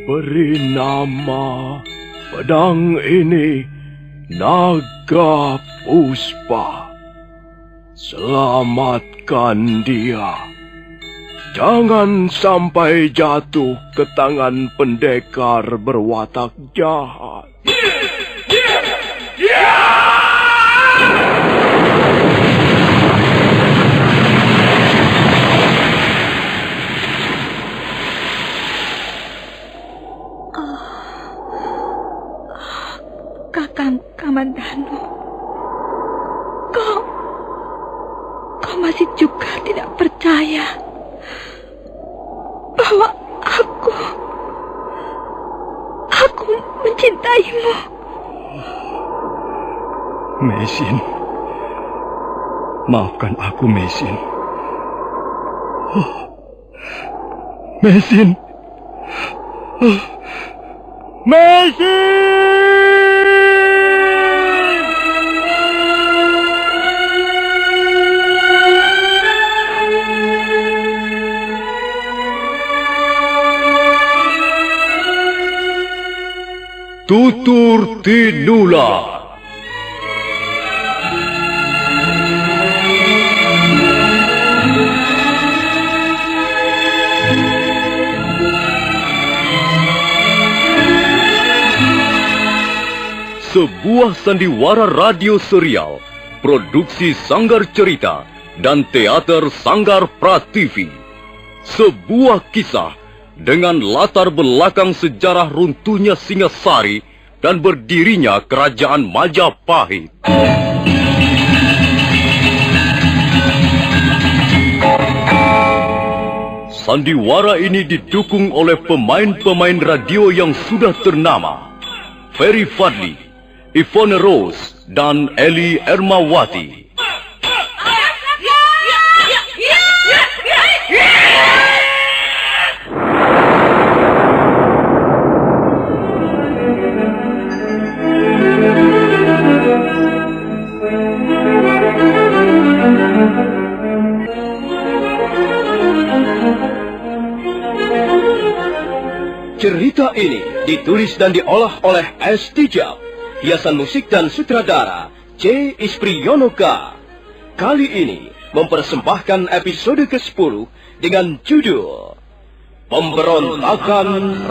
Beri nama pedang ini Naga Puspa. Selamatkan dia. Jangan sampai jatuh ke tangan pendekar berwatak jahat. Kakang Kamandanu, kau masih juga tidak percaya bahwa aku mencintaimu. Mesin, maafkan aku, Mesin. Mesin, Mesin! Tutur Tinula. Sebuah sandiwara radio serial, produksi Sanggar Cerita dan Teater Sanggar Prativi. Sebuah kisah dengan latar belakang sejarah runtuhnya Singasari dan berdirinya Kerajaan Majapahit. Sandiwara ini didukung oleh pemain-pemain radio yang sudah ternama. Ferry Fadli, Ivone Rose, dan Eli Ermawati. Cerita ini ditulis dan diolah oleh S. Tijab. Hiasan musik dan sutradara C. Ispriyonoka. Kali ini mempersembahkan episode ke-10 dengan judul Pemberontakan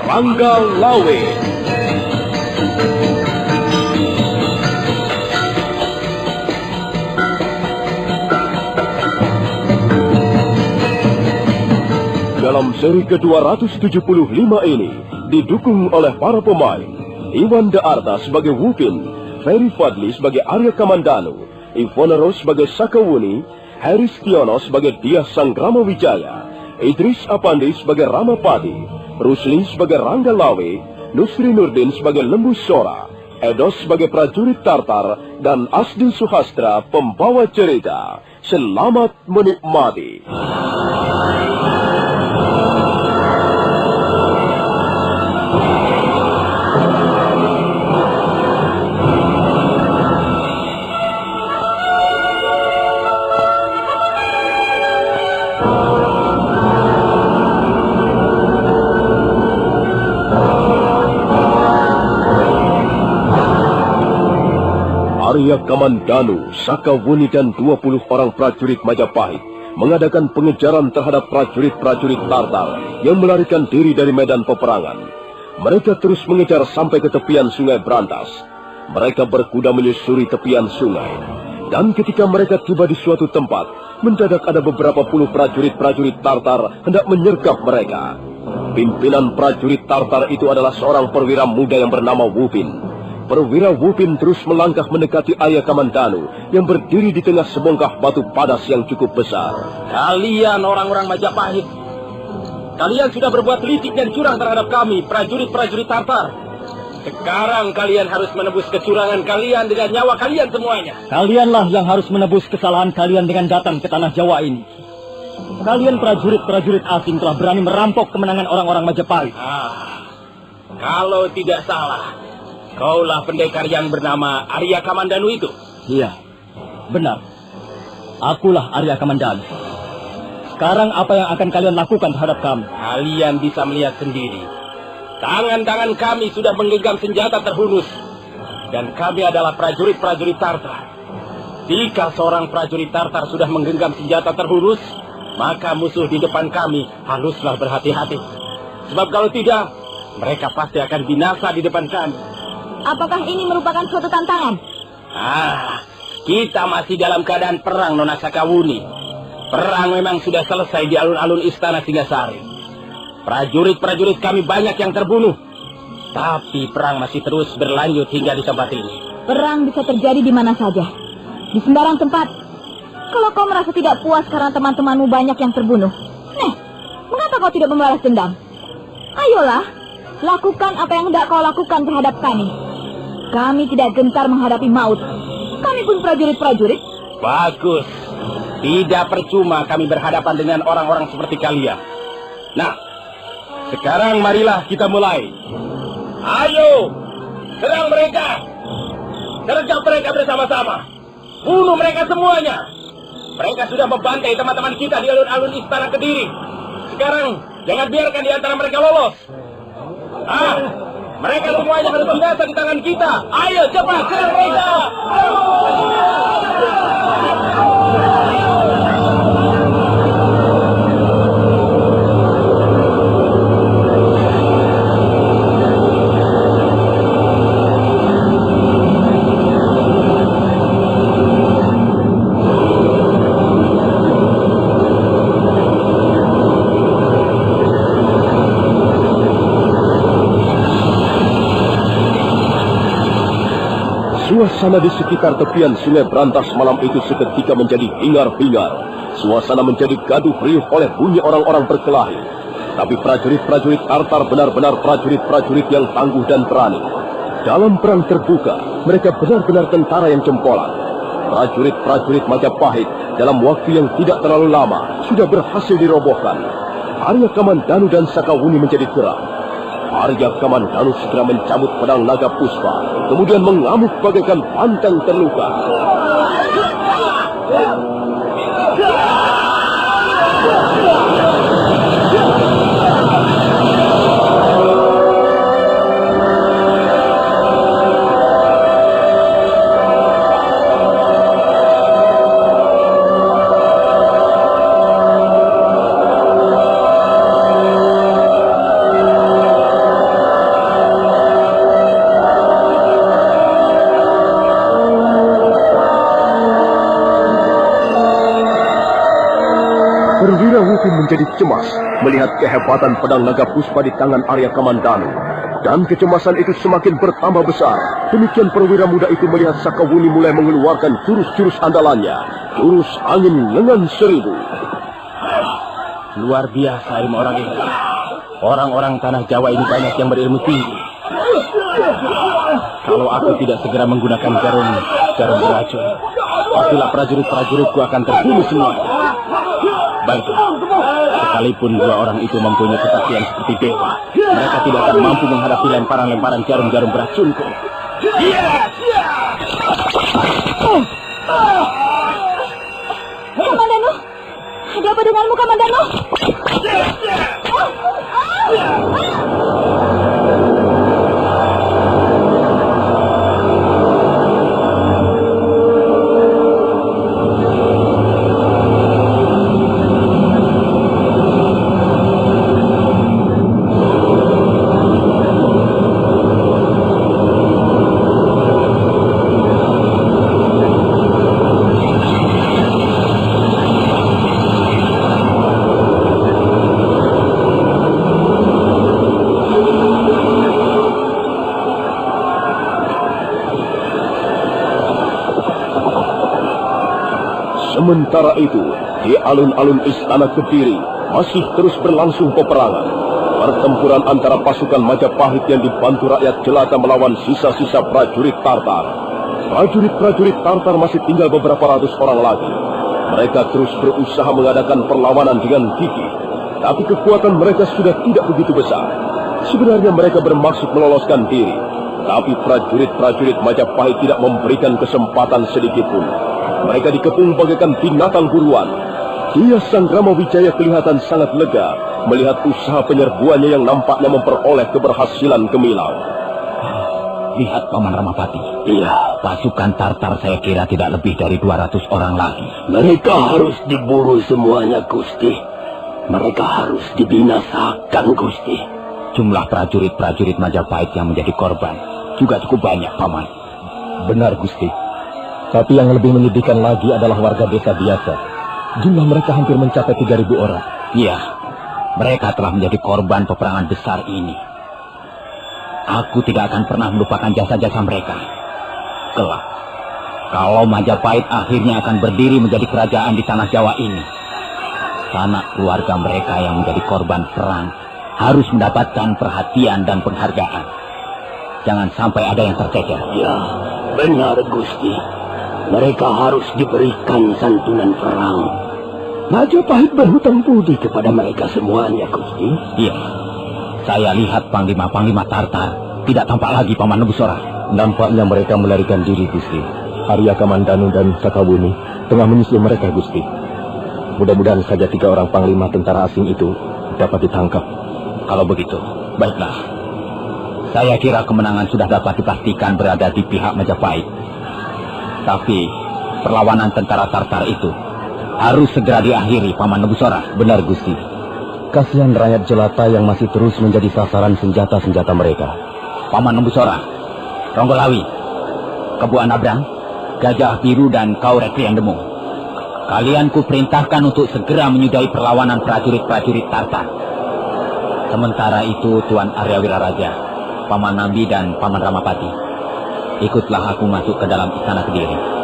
Rangga Lawe. Dalam seri ke-275 ini didukung oleh para pemain Iwan Daarta sebagai Wupin, Ferry Fadli sebagai Arya Kamandanu, Ivone Rose sebagai Sakawuni, Haris Tiono sebagai Diah Sanggrama Wijaya, Idris Apandi sebagai Ramapati, Rusli sebagai Rangga Lawe, Nusri Nurdin sebagai Lembu Sora, Edos sebagai prajurit Tartar, dan Asdi Suhastra pembawa cerita. Selamat menikmati. Arya Kamandanu, Sakawuni dan 20 orang prajurit Majapahit mengadakan pengejaran terhadap prajurit-prajurit Tartar yang melarikan diri dari medan peperangan. Mereka terus mengejar sampai ke tepian Sungai Brantas. Mereka berkuda menyusuri tepian sungai. Dan ketika mereka tiba di suatu tempat, mendadak ada beberapa puluh prajurit-prajurit Tartar hendak menyergap mereka. Pimpinan prajurit Tartar itu adalah seorang perwira muda yang bernama Wupin. Perwira Wupin terus melangkah mendekati Arya Kamandanu yang berdiri di tengah sebongkah batu padas yang cukup besar. Kalian orang-orang Majapahit, kalian sudah berbuat licik dan curang terhadap kami, prajurit-prajurit Tartar. Sekarang kalian harus menebus kecurangan kalian dengan nyawa kalian semuanya. Kalianlah yang harus menebus kesalahan kalian dengan datang ke tanah Jawa ini. Kalian prajurit-prajurit asing telah berani merampok kemenangan orang-orang Majapahit. Kalau tidak salah, kaulah pendekar yang bernama Arya Kamandanu itu? Iya, benar. Akulah Arya Kamandanu. Sekarang apa yang akan kalian lakukan terhadap kami? Kalian bisa melihat sendiri Tangan-tangan kami sudah menggenggam senjata terhunus. Dan kami adalah prajurit-prajurit Tartar. Jika seorang prajurit Tartar sudah menggenggam senjata terhunus, maka musuh di depan kami haruslah berhati-hati. Sebab kalau tidak, mereka pasti akan binasa di depan kami. Apakah ini merupakan suatu tantangan? Kita masih dalam keadaan perang, Nona Sakawuni. Perang memang sudah selesai di alun-alun istana Singasari. Prajurit-prajurit kami banyak yang terbunuh. Tapi perang masih terus berlanjut hingga di tempat ini. Perang bisa terjadi di mana saja. Di sembarang tempat. Kalau kau merasa tidak puas karena teman-temanmu banyak yang terbunuh, mengapa kau tidak membalas dendam? Ayolah, lakukan apa yang hendak kau lakukan terhadap kami. Kami tidak gentar menghadapi maut. Kami pun prajurit-prajurit. Bagus. Tidak percuma kami berhadapan dengan orang-orang seperti kalian. Nah, sekarang marilah kita mulai. Ayo, serang mereka. Sergap mereka bersama-sama. Bunuh mereka semuanya. Mereka sudah membantai teman-teman kita di alun-alun istana Kediri. Sekarang, jangan biarkan di antara mereka lolos. Mereka semuanya harus binasa di tangan kita. Ayo, cepat, serang mereka. Suasana di sekitar tepian sungai Brantas malam itu seketika menjadi hingar-bingar. Suasana menjadi gaduh riuh oleh bunyi orang-orang berkelahi. Tapi prajurit-prajurit Tartar benar-benar prajurit-prajurit yang tangguh dan berani. Dalam perang terbuka, mereka benar-benar tentara yang jempolan. Prajurit-prajurit Majapahit dalam waktu yang tidak terlalu lama sudah berhasil dirobohkan. Arya Kamandanu dan Sakawuni menjadi geram. Arya Kamandanu segera mencabut pedang naga puspa, kemudian mengamuk bagaikan pantang terluka. Perwira Wuku menjadi cemas melihat kehebatan pedang naga puspa di tangan Arya Kamandanu. Dan kecemasan itu semakin bertambah besar. Demikian perwira muda itu melihat Sakawuni mulai mengeluarkan jurus-jurus andalannya. Jurus angin lengan seribu. Luar biasa ilmu orang ini. Orang-orang tanah Jawa ini banyak yang berilmu tinggi. Kalau aku tidak segera menggunakan jarum beracun, pastilah prajurit-prajuritku akan terbunuh semua. Baiklah, sekalipun dua orang itu mempunyai kesaktian seperti dewa, mereka tidak akan mampu menghadapi lemparan-lemparan jarum-jarum beracunku. Kamandanu, ada apa denganmu, Kamandanu? Sementara itu, di alun-alun istana Kediri masih terus berlangsung peperangan. Pertempuran antara pasukan Majapahit yang dibantu rakyat jelata melawan sisa-sisa prajurit Tartar. Prajurit-prajurit Tartar masih tinggal beberapa ratus orang lagi. Mereka terus berusaha mengadakan perlawanan dengan gigih. Tapi kekuatan mereka sudah tidak begitu besar. Sebenarnya mereka bermaksud meloloskan diri. Tapi prajurit-prajurit Majapahit tidak memberikan kesempatan sedikit pun. Mereka dikepung bagaikan binatang buruan. Dia Sang Ramawijaya kelihatan sangat lega melihat usaha penyerbuannya yang nampaknya memperoleh keberhasilan gemilang. Lihat Paman Ramapati. Iya, Pasukan Tartar saya kira tidak lebih dari 200 orang lagi. mereka harus diburu semuanya, Gusti. Mereka harus dibinasakan, Gusti. Jumlah prajurit-prajurit Majapahit yang menjadi korban juga cukup banyak, Paman. Benar, Gusti. Tapi yang lebih menyedihkan lagi adalah warga desa biasa. Jumlah mereka hampir mencapai 3.000 orang. Iya, mereka telah menjadi korban peperangan besar ini. Aku tidak akan pernah melupakan jasa-jasa mereka. Kelak, kalau Majapahit akhirnya akan berdiri menjadi kerajaan di tanah Jawa ini, sanak keluarga mereka yang menjadi korban perang harus mendapatkan perhatian dan penghargaan. Jangan sampai ada yang tercecer. Ya, benar, Gusti. Mereka harus diberikan santunan perang. Majapahit berhutang budi kepada mereka semuanya, Gusti. Iya, saya lihat panglima-panglima Tartar tidak tampak lagi, Paman Nebusora. Nampaknya mereka melarikan diri, Gusti. Arya Kamandanu dan Sakawuni tengah menyusul mereka, Gusti. Mudah-mudahan saja 3 orang panglima tentara asing itu dapat ditangkap. Kalau begitu, baiklah. Saya kira kemenangan sudah dapat dipastikan berada di pihak Majapahit. Tapi perlawanan tentara Tartar itu harus segera diakhiri, Paman Nebusora. Benar, Gusti. Kasihan rakyat jelata yang masih terus menjadi sasaran senjata-senjata mereka. Paman Nebusora, Ronggolawi, Kebu Anabrang, Gajah Biru dan kau Reklian Demung. Kalian kuperintahkan untuk segera menyudahi perlawanan prajurit-prajurit Tartar. Sementara itu Tuan Arya Wiraraja, Paman Nambi dan Paman Ramapati, ikutlah aku masuk ke dalam istana Kediri.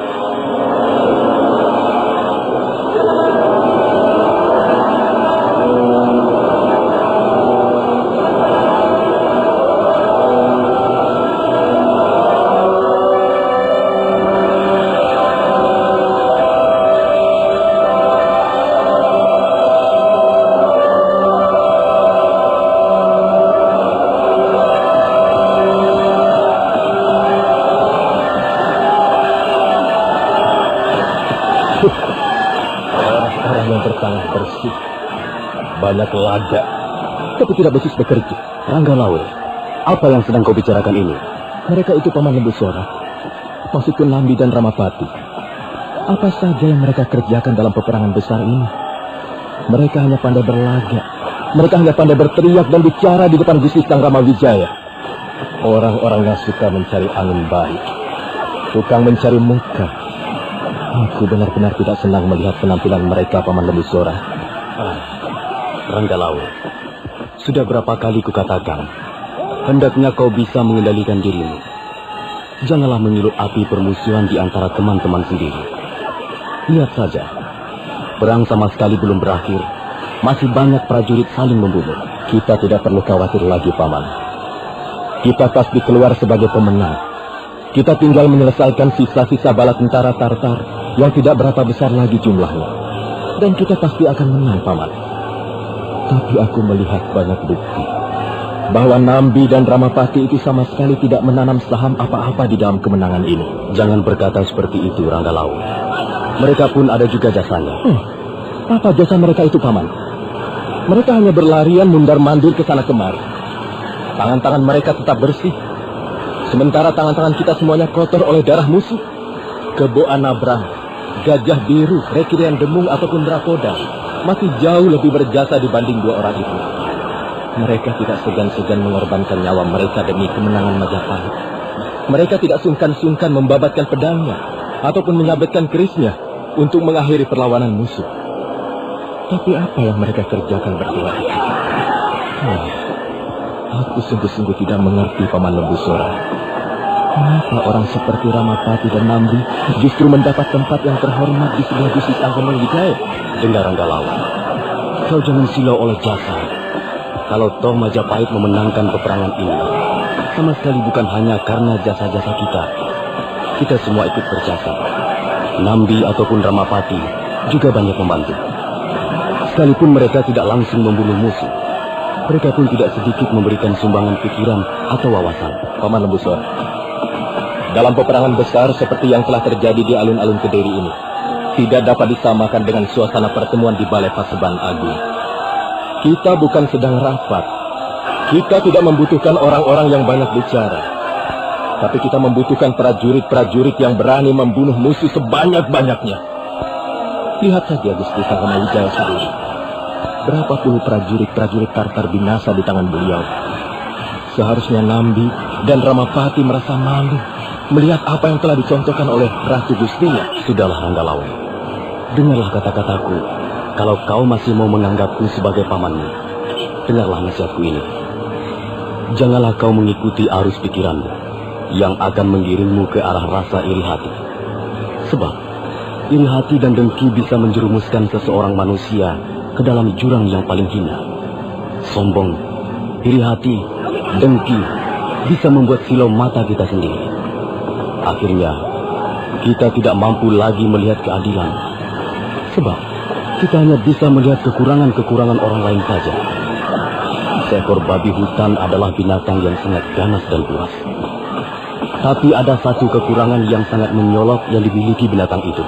Orang-orang yang bertangan bersih, banyak laga, tapi tidak becus bekerja. Ranggalawe, apa yang sedang kau bicarakan ini? Mereka itu Paman Nebusora, maksudku Nambi dan Ramapati. Apa saja yang mereka kerjakan dalam peperangan besar ini? Mereka hanya pandai berlaga, mereka hanya pandai berteriak dan bicara di depan Gusti Sang Ramawijaya. Orang-orang yang suka mencari angin baik, tukang mencari muka. Aku benar-benar tidak senang melihat penampilan mereka, Paman Nebusora. Ranggalawe, sudah berapa kali kukatakan, hendaknya kau bisa mengendalikan dirimu. Janganlah menyulut api permusuhan di antara teman-teman sendiri. Lihat saja, perang sama sekali belum berakhir. Masih banyak prajurit saling membunuh. Kita tidak perlu khawatir lagi, Paman. Kita pasti keluar sebagai pemenang. Kita tinggal menyelesaikan sisa-sisa bala tentara Tartar yang tidak berapa besar lagi jumlahnya. Dan kita pasti akan menang, Paman. Tapi aku melihat banyak bukti bahwa Nambi dan Ramapati itu sama sekali tidak menanam saham apa-apa di dalam kemenangan ini. Jangan berkata seperti itu, Ranggalawe. Mereka pun ada juga jasanya. Apa jasa mereka itu, Paman? Mereka hanya berlarian mundar-mandir ke sana kemari. Tangan-tangan mereka tetap bersih, sementara tangan-tangan kita semuanya kotor oleh darah musuh. Kebo Anabrang, Gajah Biru, Reklian Demung ataupun Drakoda masih jauh lebih berjasa dibanding 2 orang itu. Mereka tidak segan-segan mengorbankan nyawa mereka demi kemenangan Majapahit. Mereka tidak sungkan-sungkan membabatkan pedangnya ataupun menyabetkan kerisnya untuk mengakhiri perlawanan musuh. Tapi apa yang mereka kerjakan berdua itu? Aku sungguh-sungguh tidak mengerti, Paman Nebusora. Kenapa orang seperti Ramapati dan Nambi justru mendapat tempat yang terhormat di sebelah Gusti Sang Ramawijaya? Dengar, Ranggalawe, kau jangan silau oleh jasa. Kalau toh Majapahit memenangkan peperangan ini, sama sekali bukan hanya karena jasa-jasa kita. Kita semua ikut berjasa. Nambi ataupun Ramapati juga banyak membantu. Sekalipun mereka tidak langsung membunuh musuh, mereka pun tidak sedikit memberikan sumbangan pikiran atau wawasan. Paman Nebusora, dalam peperangan besar seperti yang telah terjadi di alun-alun Kediri ini, tidak dapat disamakan dengan suasana pertemuan di Balai Paseban Agung. Kita bukan sedang rapat. Kita tidak membutuhkan orang-orang yang banyak bicara. Tapi kita membutuhkan prajurit-prajurit yang berani membunuh musuh sebanyak-banyaknya. Lihat saja Gusti Sanggamawijaya sendiri. Berapa puluh prajurit-prajurit Tartar binasa di tangan beliau. Seharusnya Nambi dan Ramapati merasa malu melihat apa yang telah dicontohkan oleh Ratu Gustinya. Sudahlah Ranggalawe, dengarlah kata-kataku. Kalau kau masih mau menganggapku sebagai pamanmu, dengarlah nasihatku ini. Janganlah kau mengikuti arus pikiranmu yang akan mengiringmu ke arah rasa iri hati. Sebab iri hati dan dengki bisa menjerumuskan seseorang manusia ke dalam jurang yang paling hina. Sombong, iri hati, dengki bisa membuat silau mata kita sendiri. Akhirnya, kita tidak mampu lagi melihat keadilan. Sebab, kita hanya bisa melihat kekurangan-kekurangan orang lain saja. Seekor babi hutan adalah binatang yang sangat ganas dan buas. Tapi ada satu kekurangan yang sangat menyolok yang dimiliki binatang itu.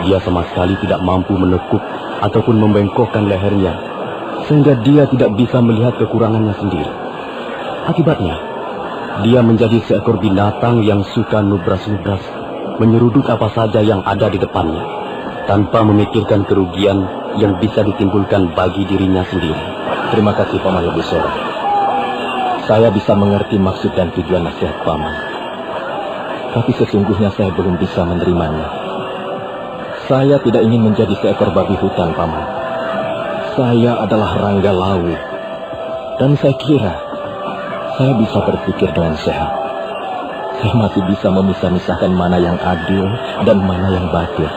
Dia sama sekali tidak mampu menekuk ataupun membengkokkan lehernya, sehingga dia tidak bisa melihat kekurangannya sendiri. Akibatnya, dia menjadi seekor binatang yang suka nubras-nubras, menyeruduk apa saja yang ada di depannya, tanpa memikirkan kerugian yang bisa ditimbulkan bagi dirinya sendiri. Terima kasih Paman Lebusora. Saya bisa mengerti maksud dan tujuan nasihat Paman. Tapi sesungguhnya saya belum bisa menerimanya. Saya tidak ingin menjadi seekor babi hutan, Paman. Saya adalah Ranggalawe. Dan saya kira saya bisa berpikir dengan sehat. Saya masih bisa memisah-misahkan mana yang adil dan mana yang batil.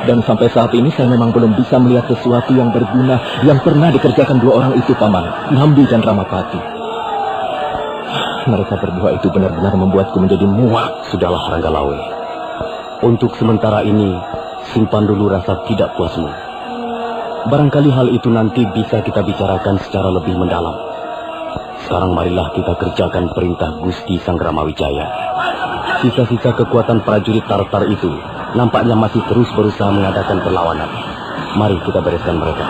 Dan sampai saat ini saya memang belum bisa melihat sesuatu yang berguna yang pernah dikerjakan dua orang itu, Paman, Nambi dan Ramapati. Mereka berdua itu benar-benar membuatku menjadi muak. Sudahlah Ranggalawe. Untuk sementara ini, simpan dulu rasa tidak puasmu. Barangkali hal itu nanti bisa kita bicarakan secara lebih mendalam. Sekarang marilah kita kerjakan perintah Gusti Sanggamawijaya. Sisa-sisa kekuatan prajurit Tartar itu nampaknya masih terus berusaha mengadakan perlawanan. Mari kita bereskan mereka.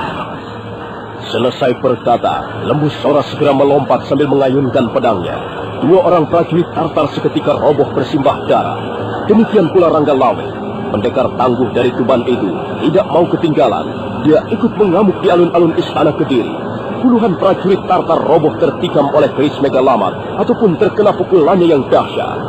Selesai berkata, Lembu Sora segera melompat sambil mengayunkan pedangnya. Dua orang prajurit Tartar seketika roboh bersimbah darah. Demikian pula Ranggalawe. Pendekar tangguh dari Tuban itu tidak mau ketinggalan. Dia ikut mengamuk di alun-alun istana Kediri. Puluhan prajurit Tartar roboh tertikam oleh keris Megalamat ataupun terkena pukulannya yang dahsyat.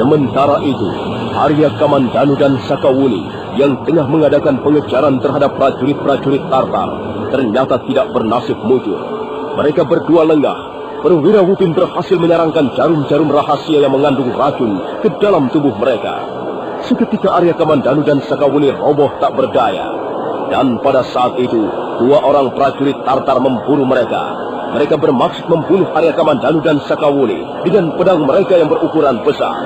Sementara itu, Arya Kamandanu dan Sakawuni yang tengah mengadakan pengejaran terhadap prajurit-prajurit Tartar ternyata tidak bernasib mujur. Mereka berdua lengah. Perwira Wupin berhasil menyarangkan jarum-jarum rahasia yang mengandung racun ke dalam tubuh mereka. Seketika Arya Kamandanu dan Sakawuni roboh tak berdaya. Dan pada saat itu, dua orang prajurit Tartar membunuh mereka. Mereka bermaksud membunuh Arya Kamandanu dan Sakawuni dengan pedang mereka yang berukuran besar.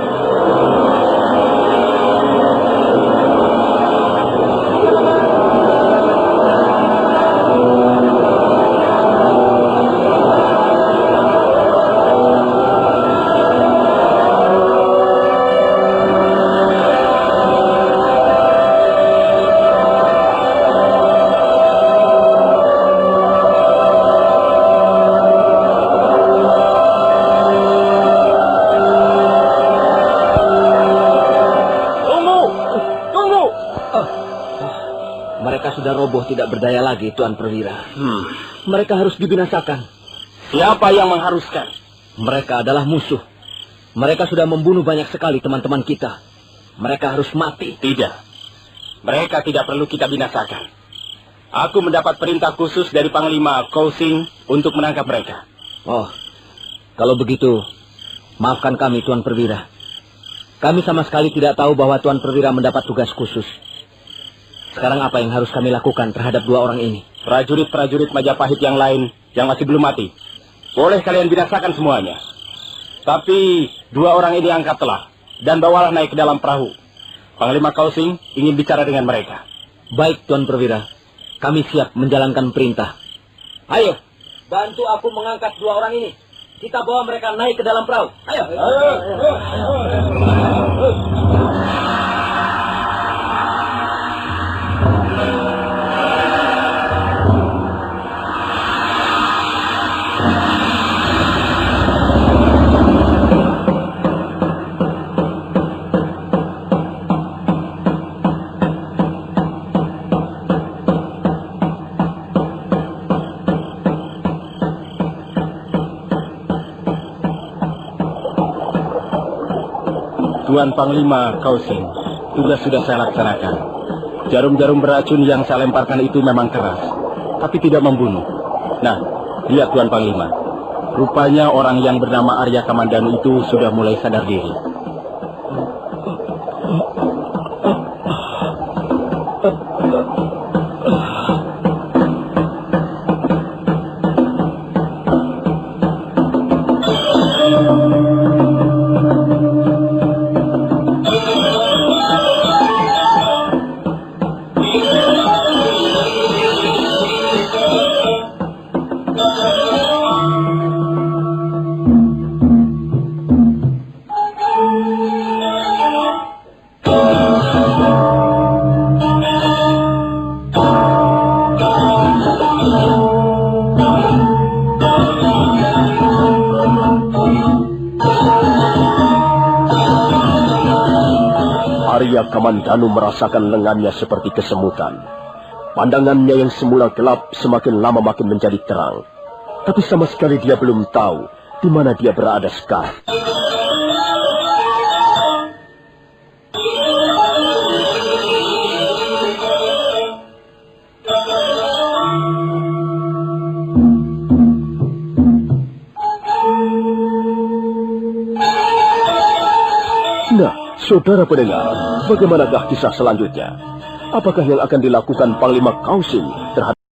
Sudah roboh tidak berdaya lagi, Tuan Perwira. Mereka harus dibinasakan. Siapa yang mengharuskan? Mereka adalah musuh. Mereka sudah membunuh banyak sekali teman-teman kita. Mereka harus mati. Tidak. Mereka tidak perlu kita binasakan. Aku mendapat perintah khusus dari Panglima Kousing untuk menangkap mereka. Oh, kalau begitu, maafkan kami, Tuan Perwira. Kami sama sekali tidak tahu bahwa Tuan Perwira mendapat tugas khusus. Sekarang apa yang harus kami lakukan terhadap dua orang ini? Prajurit-prajurit Majapahit yang lain yang masih belum mati, boleh kalian binasakan semuanya. Tapi dua orang ini angkatlah dan bawalah naik ke dalam perahu. Panglima Kausing ingin bicara dengan mereka. Baik, Tuan Perwira. Kami siap menjalankan perintah. Ayo, bantu aku mengangkat dua orang ini. Kita bawa mereka naik ke dalam perahu. Ayo. Tuan Panglima Kausing, tugas sudah saya laksanakan. Jarum-jarum beracun yang saya lemparkan itu memang keras, tapi tidak membunuh. Nah, lihat Tuan Panglima. Rupanya orang yang bernama Arya Kamandanu itu sudah mulai sadar diri. Arya Kamandanu merasakan lengannya seperti kesemutan. Pandangannya yang semula gelap semakin lama makin menjadi terang. Tapi sama sekali dia belum tahu di mana dia berada sekarang. Nah, saudara pendengar, bagaimanakah kisah selanjutnya? Apakah yang akan dilakukan Panglima Kausing terhadap